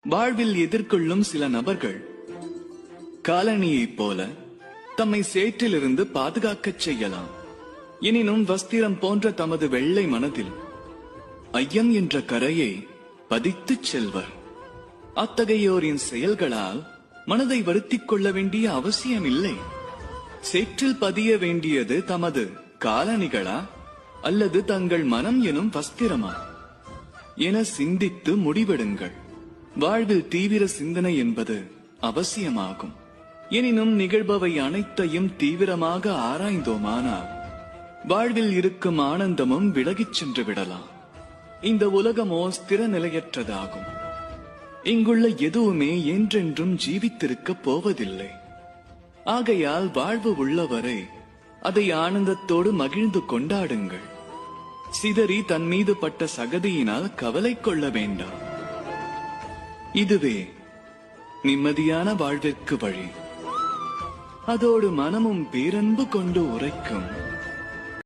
வாழ்வில் எதிர்கொள்ளும் சில நபர்கள் காலணியைப் போல தம்மை சேற்றிலிருந்து பாதுகாக்கச் செய்யலாம். எனினும் வஸ்திரம் போன்ற தமது வெள்ளை மனதில் ஐயம் என்ற கரையை பதித்துச் செல்வர். அத்தகையோரின் செயல்களால் மனதை வருத்திக் கொள்ள வேண்டிய அவசியமில்லை. சேற்றில் பதிய வேண்டியது தமது காலணிகளா அல்லது தங்கள் மனம் எனும் வஸ்திரமா என சிந்தித்து முடிவெடுங்கள். வாழ்வில் தீவிர சிந்தனை என்பது அவசியமாகும். எனினும் நிகழ்பவை அனைத்தையும் தீவிரமாக ஆராய்ந்தோமானால் வாழ்வில் இருக்கும் ஆனந்தமும் விலகிச் சென்று விடலாம். இந்த உலகமோ ஸ்திர நிலையற்றதாகும். இங்குள்ள எதுவுமே என்றென்றும் ஜீவித்திருக்க போவதில்லை. ஆகையால் வாழ்வு உள்ளவரை அதை ஆனந்தத்தோடு மகிழ்ந்து கொண்டாடுங்கள். சிதறி தன் மீது பட்ட சகதியினால் கவலை கொள்ள வேண்டாம். இதுவே நிம்மதியான வாழ்விற்கு வழி. அதோடு மனமும் பேரன்பு கொண்டு உரைக்கும்.